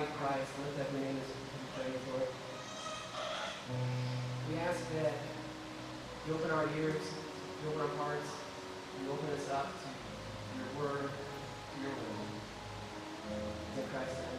body of Christ, lift up your name as we pray, Lord. We ask that you open our ears, you open our hearts, you open us up to your word, to your will. In Christ's name.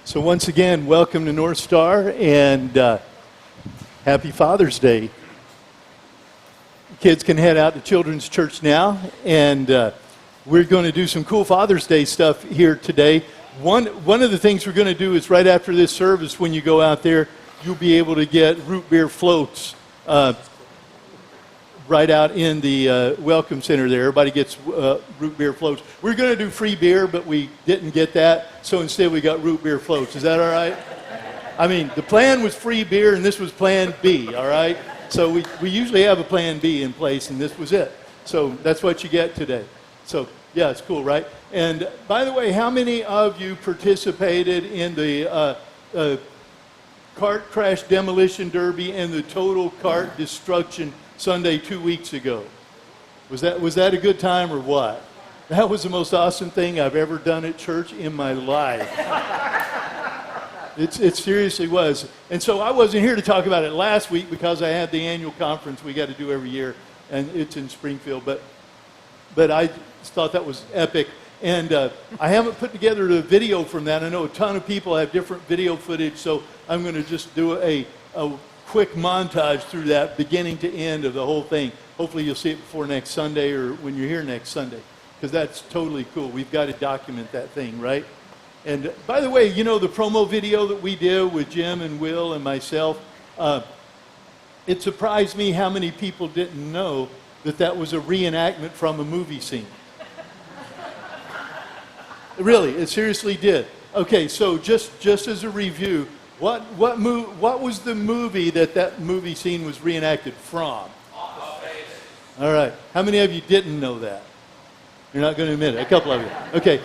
So once again, welcome to North Star, and happy Father's Day. Kids can head out to Children's Church now, and we're going to do some cool Father's Day stuff here today. One of the things we're going to do is right after this service, when you go out there, you'll be able to get root beer floats right out in the Welcome Center there. Everybody gets root beer floats. We're going to do free beer, but we didn't get that, so instead we got root beer floats. Is that all right? I mean, the plan was free beer, and this was plan B, all right? So we usually have a plan B in place, and this was it. So that's what you get today. So, yeah, it's cool, right? And by the way, how many of you participated in the cart crash demolition derby and the total cart destruction Sunday 2 weeks ago? Was that a good time or what? That was the most awesome thing I've ever done at church in my life. It seriously was. And so I wasn't here to talk about it last week because I had the annual conference we got to do every year, and it's in Springfield. But I thought that was epic. And I haven't put together a video from that. I know a ton of people have different video footage, so I'm going to just do a quick montage through that, beginning to end of the whole thing. Hopefully you'll see it before next Sunday or when you're here next Sunday, because that's totally cool. We've got to document that thing, right? And by the way, you know the promo video that we did with Jim and Will and myself, it surprised me how many people didn't know that that was a reenactment from a movie scene. Really, it seriously did. Okay, so just as a review, what was the movie that movie scene was reenacted from? All right. How many of you didn't know that? You're not going to admit it. A couple of you. Okay.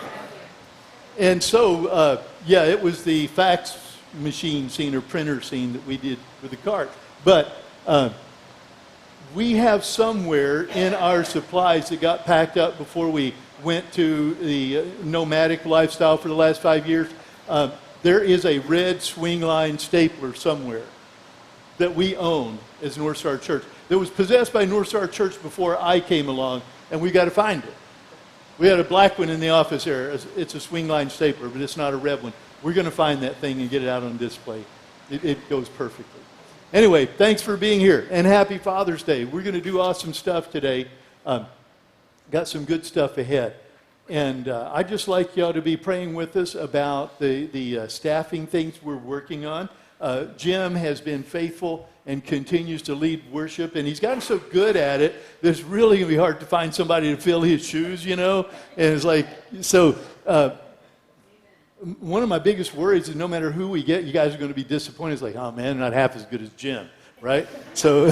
And so, yeah, it was the fax machine scene or printer scene that we did with the cart. But we have somewhere in our supplies that got packed up before we went to the nomadic lifestyle for the last 5 years. There is a red swing line stapler somewhere that we own as North Star Church that was possessed by North Star Church before I came along, and we got to find it. We had a black one in the office there. It's a swing line stapler, but it's not a red one. We're going to find that thing and get it out on display. It goes perfectly. Anyway, thanks for being here, and happy Father's Day. We're going to do awesome stuff today. Got some good stuff ahead. And I'd just like y'all to be praying with us about the staffing things we're working on. Jim has been faithful and continues to lead worship, and he's gotten so good at it that it's really going to be hard to find somebody to fill his shoes, you know? And it's like, so one of my biggest worries is no matter who we get, you guys are going to be disappointed. It's like, oh man, not half as good as Jim, right? So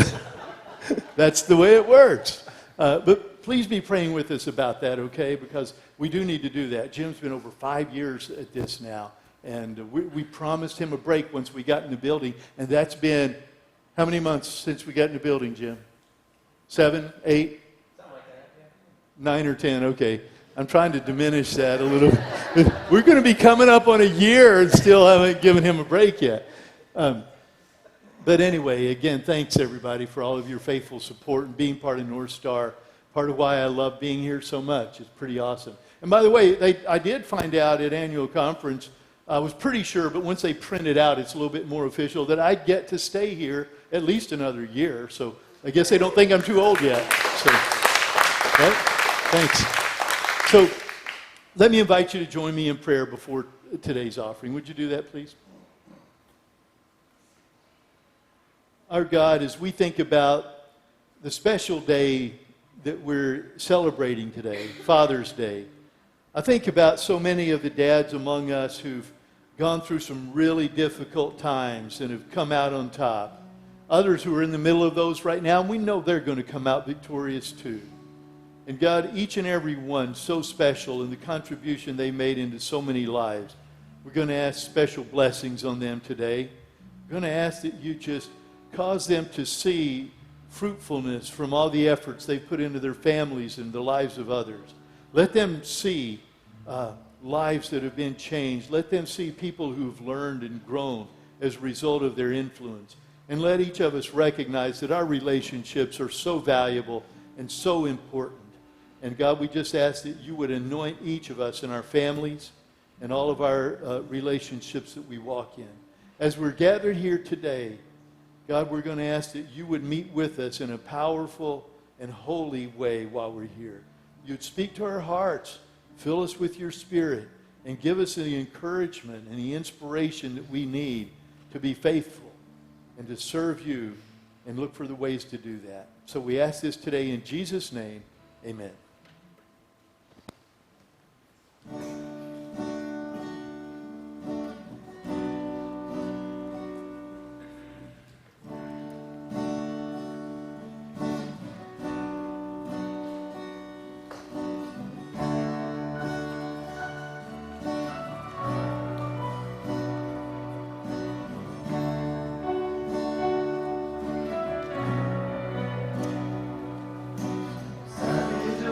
that's the way it works. But please be praying with us about that, okay? Because we do need to do that. Jim's been over 5 years at this now, and we promised him a break once we got in the building, and that's been how many months since we got in the building, Jim? 7, 8? Something like that, yeah. 9 or 10, okay. I'm trying to diminish that a little. We're going to be coming up on a year and still haven't given him a break yet. But anyway, again, thanks everybody for all of your faithful support and being part of North Star. Part of why I love being here so much. It's pretty awesome. And by the way, I did find out at annual conference, I was pretty sure, but once they print it out, it's a little bit more official, that I get to stay here at least another year. So I guess they don't think I'm too old yet. So, right? Thanks. So let me invite you to join me in prayer before today's offering. Would you do that, please? Our God, as we think about the special day that we're celebrating today, Father's Day, I think about so many of the dads among us who've gone through some really difficult times and have come out on top. Others who are in the middle of those right now, and we know they're going to come out victorious too. And God, each and every one so special in the contribution they made into so many lives. We're going to ask special blessings on them today. We're going to ask that you just cause them to see fruitfulness from all the efforts they've put into their families and the lives of others. Let them see lives that have been changed. Let them see people who've learned and grown as a result of their influence. And let each of us recognize that our relationships are so valuable and so important. And God, we just ask that you would anoint each of us in our families and all of our relationships that we walk in. As we're gathered here today, God, we're going to ask that you would meet with us in a powerful and holy way while we're here. You'd speak to our hearts, fill us with your Spirit, and give us the encouragement and the inspiration that we need to be faithful and to serve you and look for the ways to do that. So we ask this today in Jesus' name. Amen. Sun is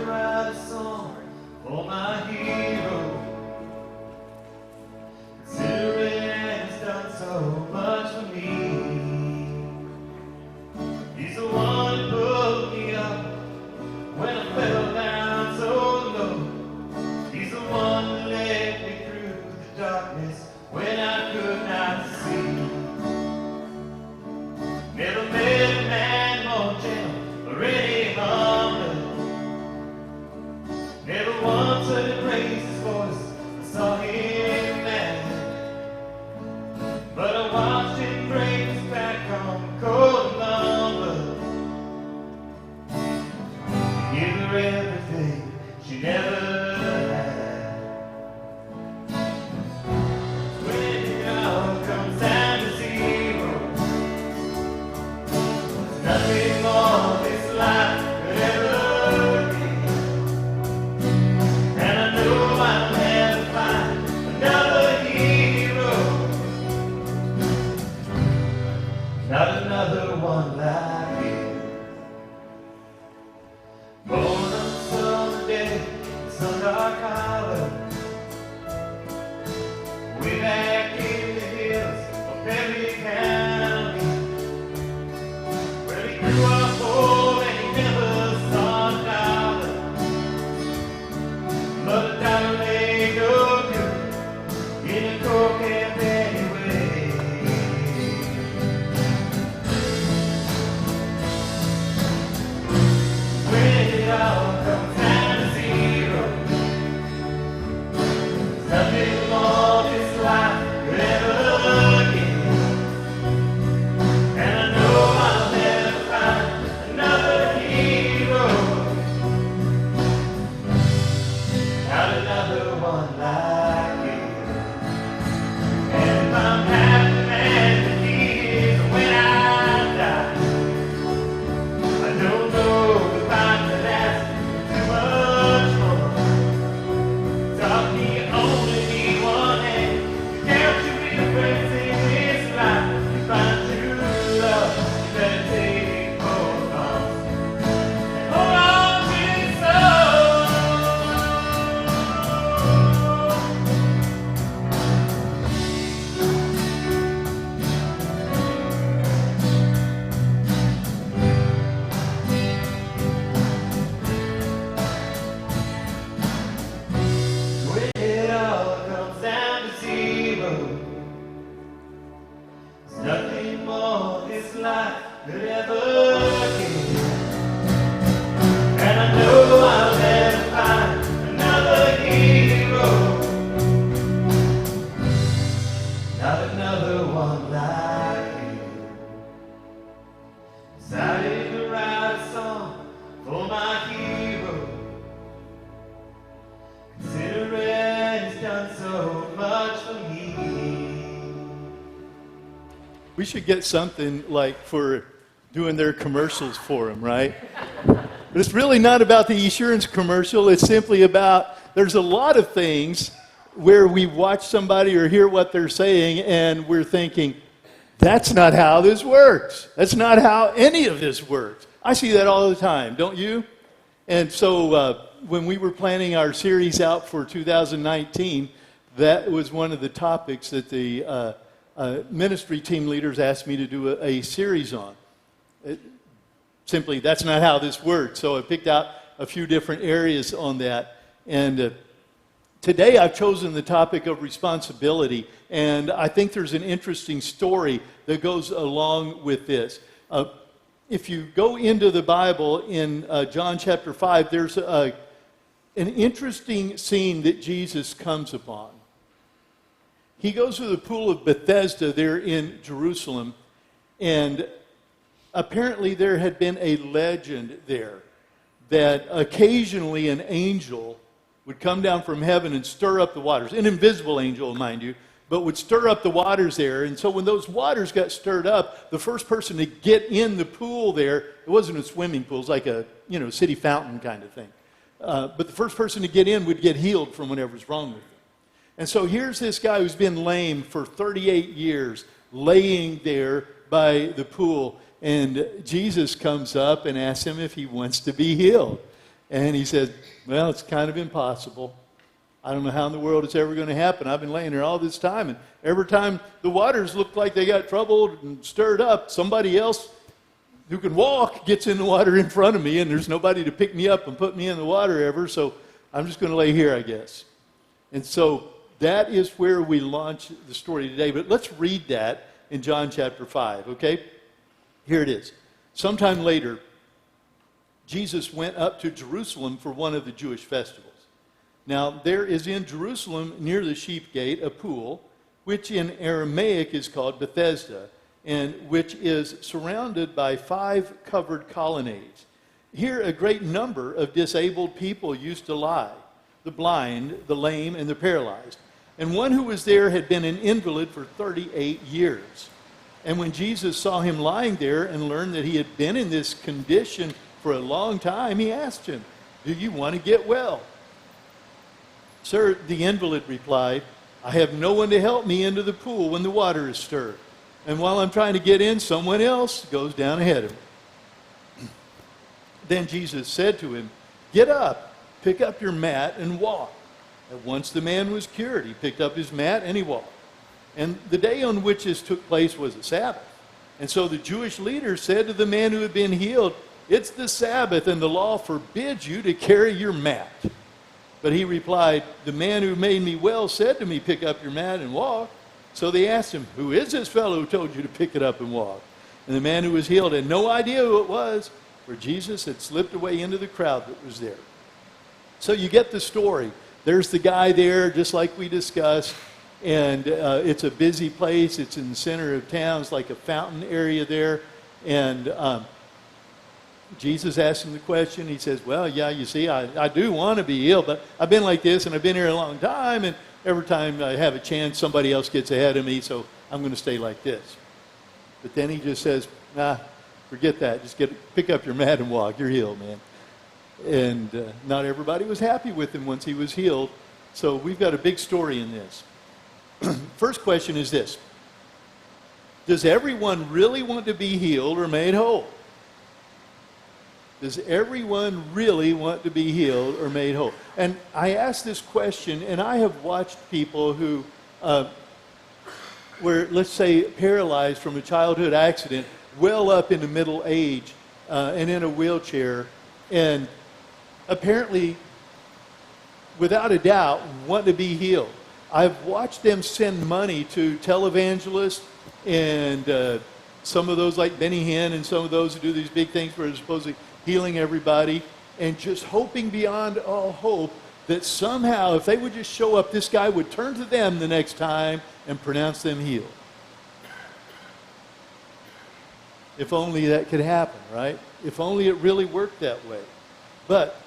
so much for me. We should get something like for doing their commercials for them, right? But it's really not about the Esurance commercial. It's simply about, there's a lot of things where we watch somebody or hear what they're saying and we're thinking, that's not how this works. That's not how any of this works. I see that all the time, don't you? And so when we were planning our series out for 2019, that was one of the topics that the ministry team leaders asked me to do a series on. Simply, that's not how this works. So I picked out a few different areas on that. And today I've chosen the topic of responsibility. And I think there's an interesting story that goes along with this. If you go into the Bible in John chapter 5, there's an interesting scene that Jesus comes upon. He goes to the pool of Bethesda there in Jerusalem, and apparently there had been a legend there that occasionally an angel would come down from heaven and stir up the waters. An invisible angel, mind you, but would stir up the waters there. And so when those waters got stirred up, the first person to get in the pool there, it wasn't a swimming pool, it was like a city fountain kind of thing. But the first person to get in would get healed from whatever's wrong with them. And so here's this guy who's been lame for 38 years, laying there by the pool. And Jesus comes up and asks him if he wants to be healed. And he says, well, it's kind of impossible. I don't know how in the world it's ever going to happen. I've been laying here all this time, and every time the waters look like they got troubled and stirred up, somebody else who can walk gets in the water in front of me, and there's nobody to pick me up and put me in the water ever, so I'm just going to lay here, I guess. And so that is where we launch the story today. But let's read that in John chapter 5, okay? Here it is. Sometime later, Jesus went up to Jerusalem for one of the Jewish festivals. Now, there is in Jerusalem, near the sheep gate, a pool, which in Aramaic is called Bethesda, and which is surrounded by 5 covered colonnades. Here, a great number of disabled people used to lie, the blind, the lame, and the paralyzed. And one who was there had been an invalid for 38 years. And when Jesus saw him lying there and learned that he had been in this condition for a long time, he asked him, "Do you want to get well?" "Sir," the invalid replied, "I have no one to help me into the pool when the water is stirred. And while I'm trying to get in, someone else goes down ahead of me." Then Jesus said to him, "Get up, pick up your mat, and walk." At once the man was cured. He picked up his mat and he walked. And the day on which this took place was a Sabbath. And so the Jewish leaders said to the man who had been healed, "It's the Sabbath, and the law forbids you to carry your mat." But he replied, "The man who made me well said to me, 'Pick up your mat and walk.'" So they asked him, "Who is this fellow who told you to pick it up and walk?" And the man who was healed had no idea who it was, for Jesus had slipped away into the crowd that was there. So you get the story. There's the guy there, just like we discussed, and it's a busy place. It's in the center of town. It's like a fountain area there. And Jesus asked him the question. He says, "Well, yeah, you see, I do want to be healed, but I've been like this, and I've been here a long time, and every time I have a chance, somebody else gets ahead of me, so I'm going to stay like this." But then he just says, "Nah, forget that. Just pick up your mat and walk. You're healed, man." And not everybody was happy with him once he was healed. So we've got a big story in this. First question is this: does everyone really want to be healed or made whole? Does everyone really want to be healed or made whole? And I ask this question, and I have watched people who were, let's say, paralyzed from a childhood accident, well up into middle age, and in a wheelchair, and apparently, without a doubt, want to be healed. I've watched them send money to televangelists and some of those like Benny Hinn and some of those who do these big things where they're supposedly healing everybody, and just hoping beyond all hope that somehow if they would just show up, this guy would turn to them the next time and pronounce them healed. If only that could happen, right? If only it really worked that way. But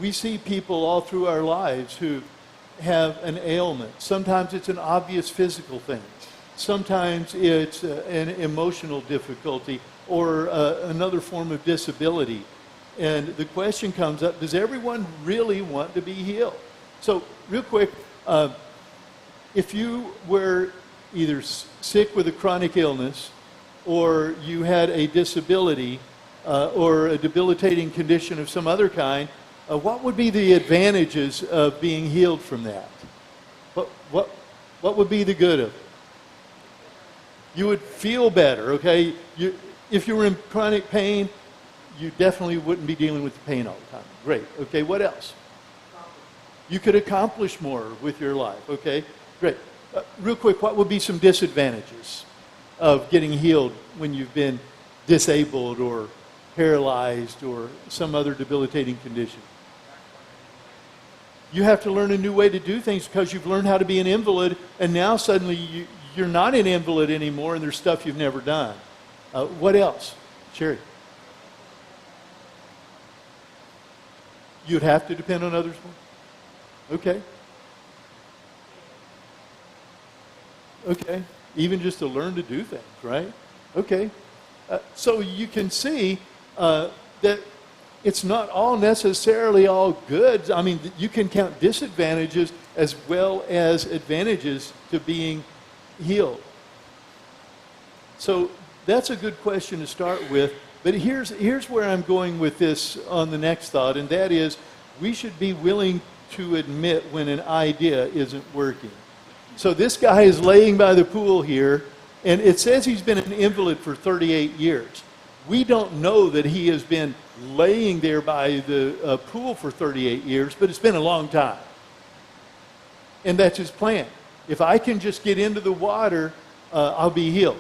we see people all through our lives who have an ailment. Sometimes it's an obvious physical thing. Sometimes it's an emotional difficulty or another form of disability. And the question comes up, does everyone really want to be healed? So real quick, if you were either sick with a chronic illness or you had a disability or a debilitating condition of some other kind, what would be the advantages of being healed from that? What would be the good of it? You would feel better, okay? If you were in chronic pain, you definitely wouldn't be dealing with the pain all the time. Great. Okay, what else? You could accomplish more with your life. Okay, great. Real quick, what would be some disadvantages of getting healed when you've been disabled or paralyzed or some other debilitating condition? You have to learn a new way to do things because you've learned how to be an invalid, and now suddenly you're not an invalid anymore, and there's stuff you've never done. What else? Sherry? You'd have to depend on others more? Okay. Okay. Even just to learn to do things, right? Okay. So you can see that it's not all necessarily all good. I mean, you can count disadvantages as well as advantages to being healed. So that's a good question to start with. But here's where I'm going with this on the next thought, and that is we should be willing to admit when an idea isn't working. So this guy is laying by the pool here, and it says he's been an invalid for 38 years. We don't know that he has been laying there by the pool for 38 years, but it's been a long time. And that's his plan. If I can just get into the water, I'll be healed.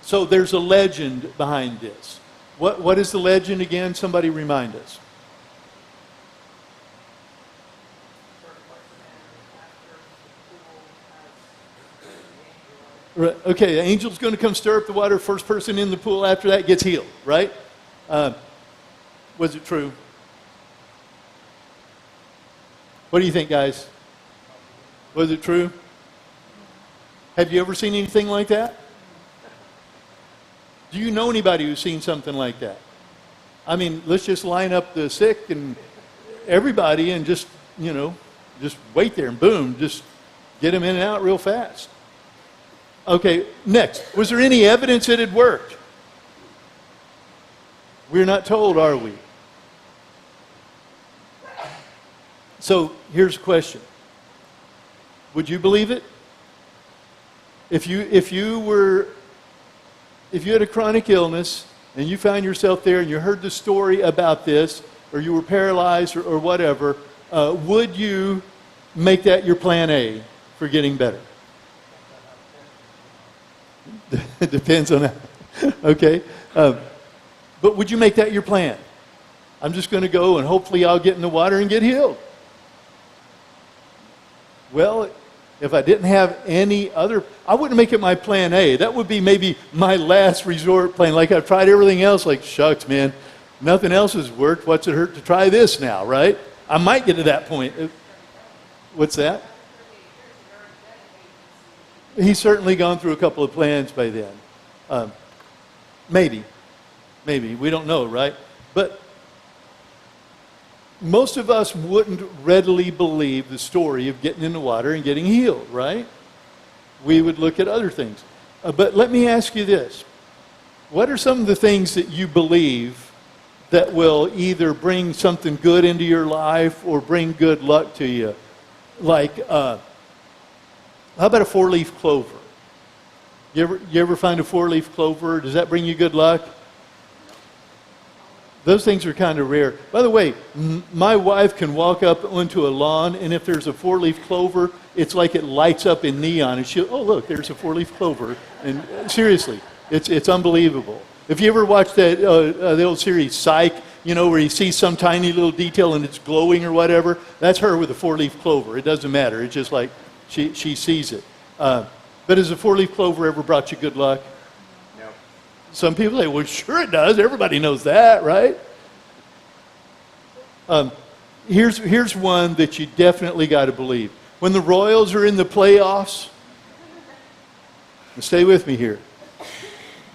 So there's a legend behind this. What is the legend again? Somebody remind us. Right. Okay, the angel's going to come stir up the water. First person in the pool after that gets healed, right? Was it true? What do you think, guys? Was it true? Have you ever seen anything like that? Do you know anybody who's seen something like that? I mean, let's just line up the sick and everybody and just wait there and boom, just get them in and out real fast. Okay, next. Was there any evidence it had worked? We're not told, are we? So here's a question. Would you believe it? If you had a chronic illness and you found yourself there and you heard the story about this, or you were paralyzed or whatever, would you make that your plan A for getting better? It depends on that. Okay. But would you make that your plan? I'm just going to go and hopefully I'll get in the water and get healed. Well, if I didn't have any other, I wouldn't make it my plan A. That would be maybe my last resort plan. Like I've tried everything else, like shucks, man, nothing else has worked. What's it hurt to try this now, right? I might get to that point. What's that? He's certainly gone through a couple of plans by then. Maybe. We don't know, right? But most of us wouldn't readily believe the story of getting in the water and getting healed, right? We would look at other things. But let me ask you this. What are some of the things that you believe that will either bring something good into your life or bring good luck to you? Like, how about a four-leaf clover? You ever find a four-leaf clover? Does that bring you good luck? Those things are kind of rare. By the way, my wife can walk up onto a lawn, and if there's a four-leaf clover, it's like it lights up in neon. And she'll, oh, look, there's a four-leaf clover. And seriously, it's unbelievable. If you ever watched that the old series Psych, where you see some tiny little detail and it's glowing or whatever, that's her with a four-leaf clover. It doesn't matter. It's just like she sees it. But has a four-leaf clover ever brought you good luck? Some people say, well, sure it does. Everybody knows that, right? here's one that you definitely got to believe. When the Royals are in the playoffs, stay with me here,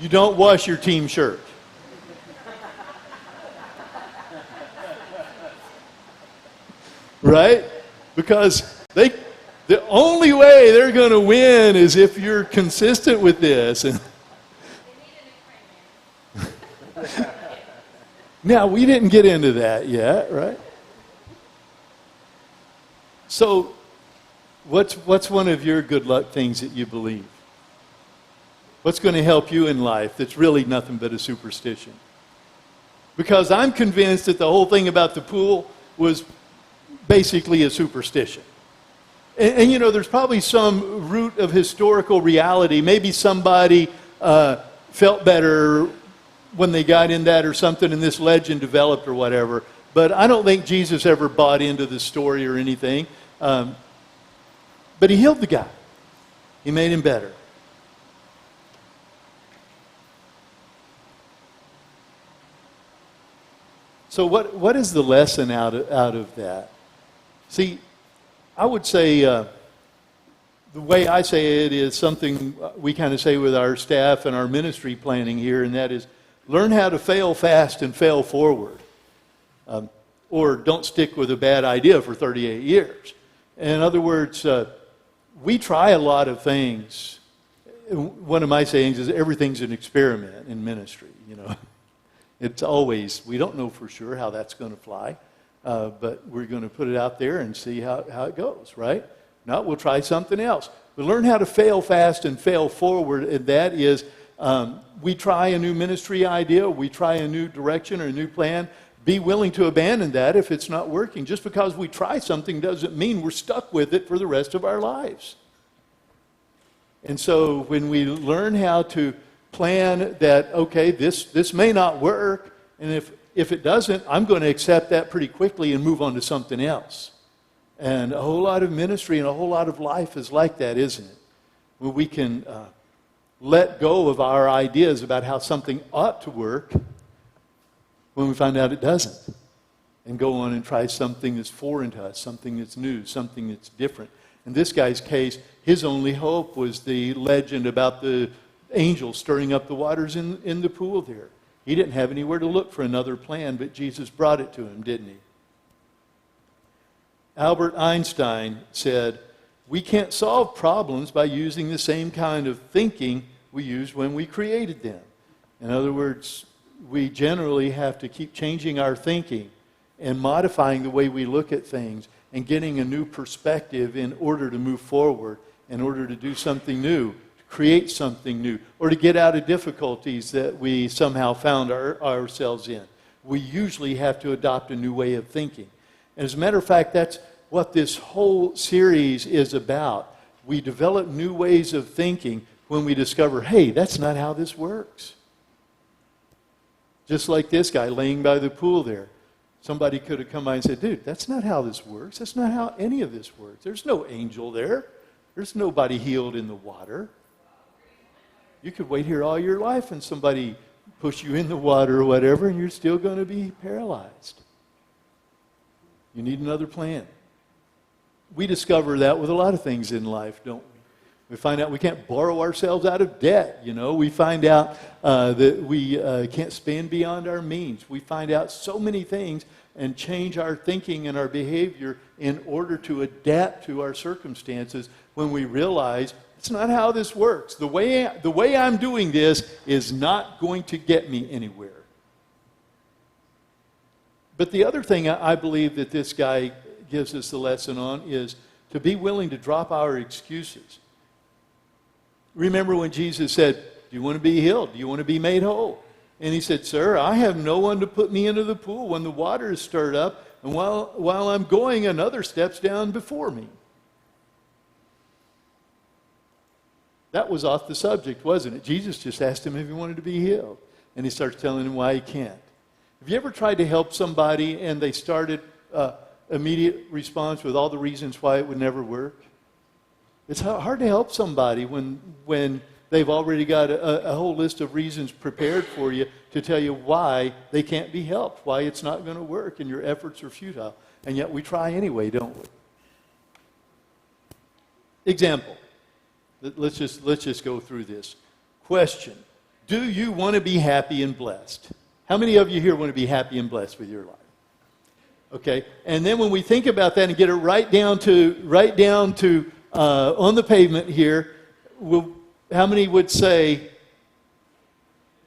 you don't wash your team shirt. Right? Because the only way they're going to win is if you're consistent with this. And now, we didn't get into that yet, right? So, what's one of your good luck things that you believe? What's going to help you in life that's really nothing but a superstition? Because I'm convinced that the whole thing about the pool was basically a superstition. And you know, there's probably some root of historical reality. Maybe somebody felt better when they got in that or something, and this legend developed or whatever. But I don't think Jesus ever bought into the story or anything. But he healed the guy. He made him better. So what is the lesson out of that? See, I would say the way I say it is something we kind of say with our staff and our ministry planning here, and that is learn how to fail fast and fail forward. Or don't stick with a bad idea for 38 years. In other words, we try a lot of things. One of my sayings is everything's an experiment in ministry, you know. It's always, we don't know for sure how that's going to fly, but we're going to put it out there and see how it goes, right? Now we'll try something else. We learn how to fail fast and fail forward, and that is we try a new ministry idea, we try a new direction or a new plan. Be willing to abandon that if it's not working. Just because we try something doesn't mean we're stuck with it for the rest of our lives. And so when we learn how to plan that, okay, this may not work, and if it doesn't, I'm going to accept that pretty quickly and move on to something else. And a whole lot of ministry and a whole lot of life is like that, isn't it? Where we can let go of our ideas about how something ought to work when we find out it doesn't, and go on and try something that's foreign to us, something that's new, something that's different. In this guy's case, his only hope was the legend about the angel stirring up the waters in the pool there. He didn't have anywhere to look for another plan, but Jesus brought it to him, didn't he? Albert Einstein said, "We can't solve problems by using the same kind of thinking we used when we created them." In other words, we generally have to keep changing our thinking and modifying the way we look at things and getting a new perspective in order to move forward, in order to do something new, to create something new, or to get out of difficulties that we somehow found ourselves in. We usually have to adopt a new way of thinking. And as a matter of fact, that's what this whole series is about. We develop new ways of thinking when we discover, hey, that's not how this works. Just like this guy laying by the pool there. Somebody could have come by and said, dude, that's not how this works. That's not how any of this works. There's no angel there. There's nobody healed in the water. You could wait here all your life and somebody push you in the water or whatever, and you're still going to be paralyzed. You need another plan. We discover that with a lot of things in life, don't we? We find out we can't borrow ourselves out of debt, you know. We find out that we can't spend beyond our means. We find out so many things and change our thinking and our behavior in order to adapt to our circumstances when we realize it's not how this works. The way I'm doing this is not going to get me anywhere. But the other thing I believe that this guy gives us the lesson on is to be willing to drop our excuses. Remember when Jesus said, do you want to be healed? Do you want to be made whole? And he said, sir, I have no one to put me into the pool when the water is stirred up, and while I'm going, another steps down before me. That was off the subject, wasn't it? Jesus just asked him if he wanted to be healed. And he starts telling him why he can't. Have you ever tried to help somebody and they started immediate response with all the reasons why it would never work? It's hard to help somebody when they've already got a whole list of reasons prepared for you to tell you why they can't be helped, why it's not going to work, and your efforts are futile. And yet we try anyway, don't we? Example. Let's just go through this. Question. Do you want to be happy and blessed? How many of you here want to be happy and blessed with your life? Okay, and then when we think about that and get it right down to on the pavement here, how many would say,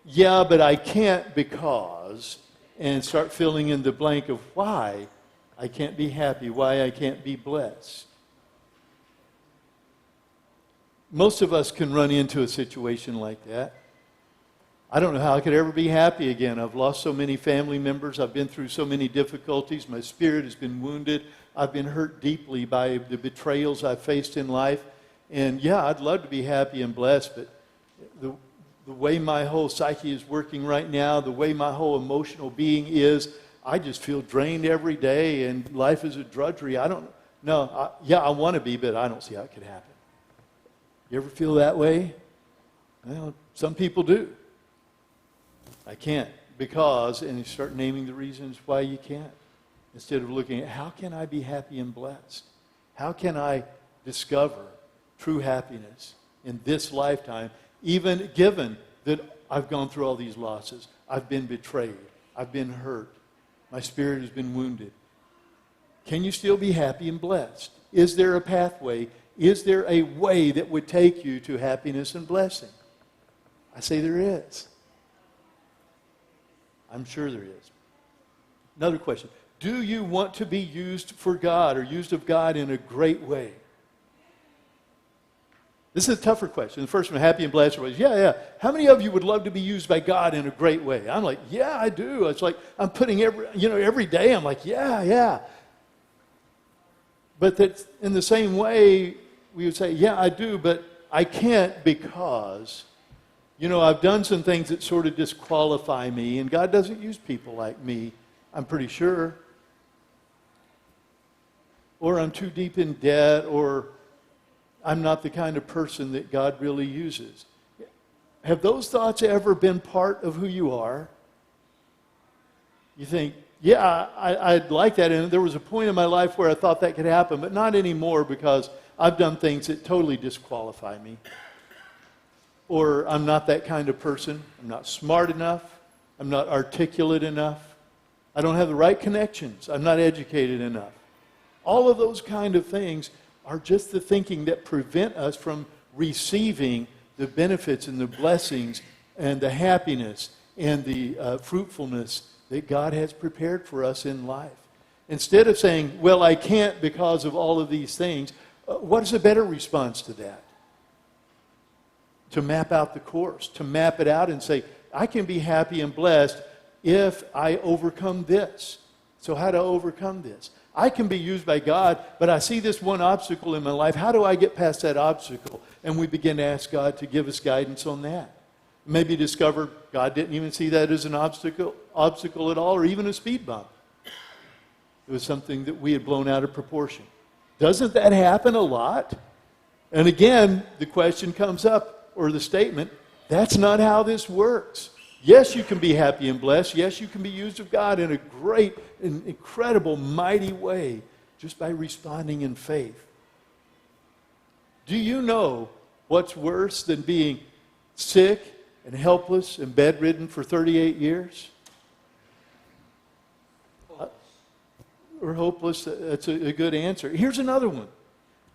yeah, but I can't because, and start filling in the blank of why I can't be happy, why I can't be blessed? Most of us can run into a situation like that. I don't know how I could ever be happy again. I've lost so many family members. I've been through so many difficulties. My spirit has been wounded. I've been hurt deeply by the betrayals I've faced in life. And yeah, I'd love to be happy and blessed, but the way my whole psyche is working right now, the way my whole emotional being is, I just feel drained every day and life is a drudgery. I want to be, but I don't see how it could happen. You ever feel that way? Well, some people do. I can't because, and you start naming the reasons why you can't. Instead of looking at how can I be happy and blessed? How can I discover true happiness in this lifetime, even given that I've gone through all these losses? I've been betrayed. I've been hurt. My spirit has been wounded. Can you still be happy and blessed? Is there a pathway? Is there a way that would take you to happiness and blessing? I say there is. I'm sure there is. Another question. Do you want to be used for God or used of God in a great way? This is a tougher question. The first one, happy and blessed, was, yeah. How many of you would love to be used by God in a great way? I'm like, yeah, I do. It's like I'm putting every day, I'm like, yeah. But that in the same way, we would say, yeah, I do, but I can't because, I've done some things that sort of disqualify me, and God doesn't use people like me, I'm pretty sure. Or I'm too deep in debt, or I'm not the kind of person that God really uses. Have those thoughts ever been part of who you are? You think, yeah, I'd like that, and there was a point in my life where I thought that could happen, but not anymore because I've done things that totally disqualify me. Or I'm not that kind of person. I'm not smart enough. I'm not articulate enough. I don't have the right connections. I'm not educated enough. All of those kind of things are just the thinking that prevent us from receiving the benefits and the blessings and the happiness and the fruitfulness that God has prepared for us in life. Instead of saying, well, I can't because of all of these things, what is a better response to that? To map out the course, to map it out and say, I can be happy and blessed if I overcome this. So how to overcome this? I can be used by God, but I see this one obstacle in my life. How do I get past that obstacle? And we begin to ask God to give us guidance on that. Maybe discover God didn't even see that as an obstacle at all, or even a speed bump. It was something that we had blown out of proportion. Doesn't that happen a lot? And again, the question comes up, or the statement, that's not how this works. Yes, you can be happy and blessed. Yes, you can be used of God in a great, incredible, mighty way just by responding in faith. Do you know what's worse than being sick and helpless and bedridden for 38 years? Or hopeless, that's a good answer. Here's another one.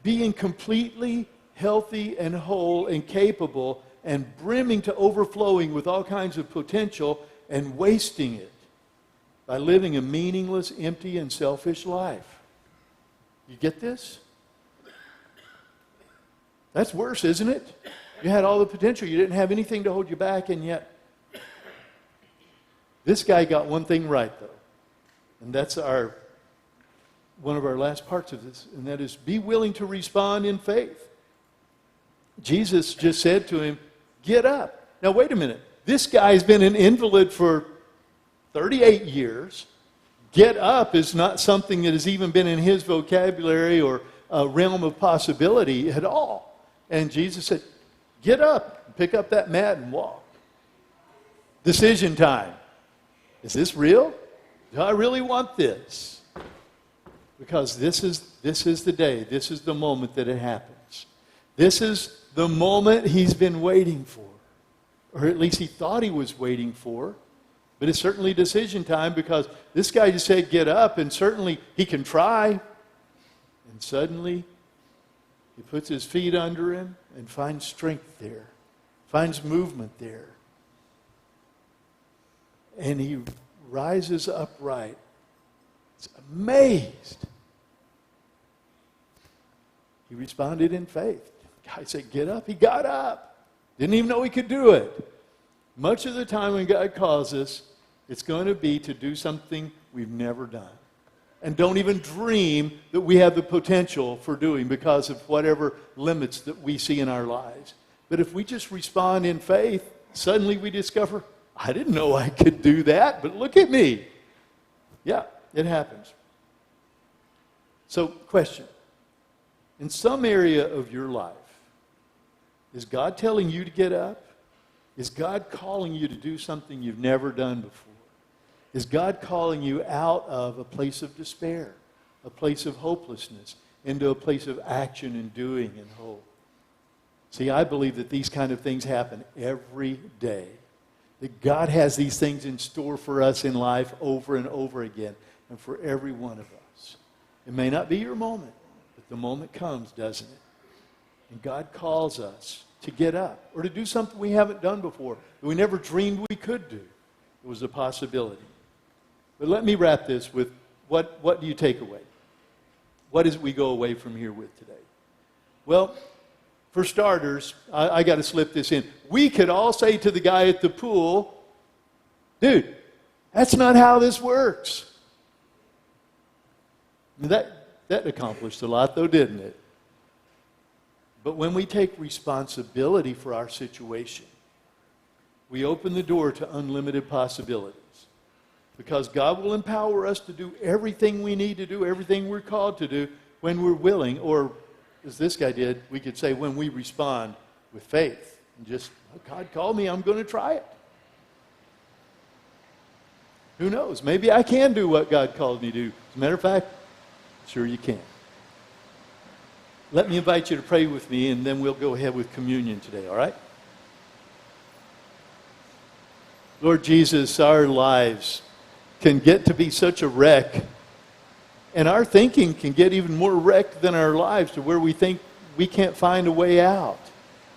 Being completely healthy and whole and capable and brimming to overflowing with all kinds of potential and wasting it by living a meaningless, empty, and selfish life. You get this? That's worse, isn't it? You had all the potential. You didn't have anything to hold you back, and yet this guy got one thing right, though. And that's one of our last parts of this, and that is be willing to respond in faith. Jesus just said to him, get up. Now, wait a minute. This guy's been an invalid for 38 years. Get up is not something that has even been in his vocabulary or realm of possibility at all. And Jesus said, get up, pick up that mat and walk. Decision time. Is this real? Do I really want this? Because this is the day, this is the moment that it happens. This is the moment he's been waiting for. Or at least he thought he was waiting for. But it's certainly decision time because this guy just said, get up, and certainly he can try. And suddenly, he puts his feet under him and finds strength there, finds movement there. And he rises upright. He's amazed. He responded in faith. The guy said, get up. He got up. Didn't even know he could do it. Much of the time when God calls us, it's going to be to do something we've never done. And don't even dream that we have the potential for doing because of whatever limits that we see in our lives. But if we just respond in faith, suddenly we discover, I didn't know I could do that, but look at me. Yeah, it happens. So, question. In some area of your life, is God telling you to get up? Is God calling you to do something you've never done before? Is God calling you out of a place of despair, a place of hopelessness, into a place of action and doing and hope? See, I believe that these kind of things happen every day. That God has these things in store for us in life over and over again, and for every one of us. It may not be your moment, but the moment comes, doesn't it? And God calls us to get up, or to do something we haven't done before, that we never dreamed we could do. It was a possibility. But let me wrap this with what do you take away? What is it we go away from here with today? Well, for starters, I got to slip this in. We could all say to the guy at the pool, dude, that's not how this works. That accomplished a lot, though, didn't it? But when we take responsibility for our situation, we open the door to unlimited possibilities. Because God will empower us to do everything we need to do, everything we're called to do, when we're willing, or as this guy did, we could say when we respond with faith. And just, oh, God called me, I'm going to try it. Who knows? Maybe I can do what God called me to do. As a matter of fact, sure you can. Let me invite you to pray with me, and then we'll go ahead with communion today, all right? Lord Jesus, our lives can get to be such a wreck, and our thinking can get even more wrecked than our lives, to where we think we can't find a way out.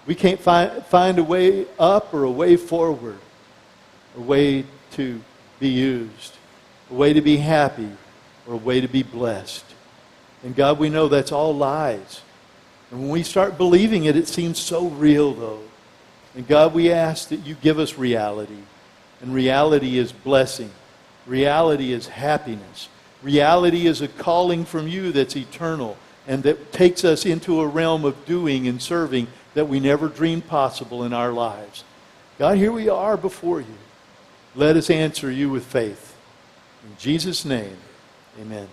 We can't find a way up or a way forward, a way to be used, a way to be happy, or a way to be blessed. And God, we know that's all lies. And when we start believing it, it seems so real, though. And God, we ask that you give us reality. And reality is blessing. Reality is happiness. Reality is a calling from you that's eternal and that takes us into a realm of doing and serving that we never dreamed possible in our lives. God, here we are before you. Let us answer you with faith. In Jesus' name, amen.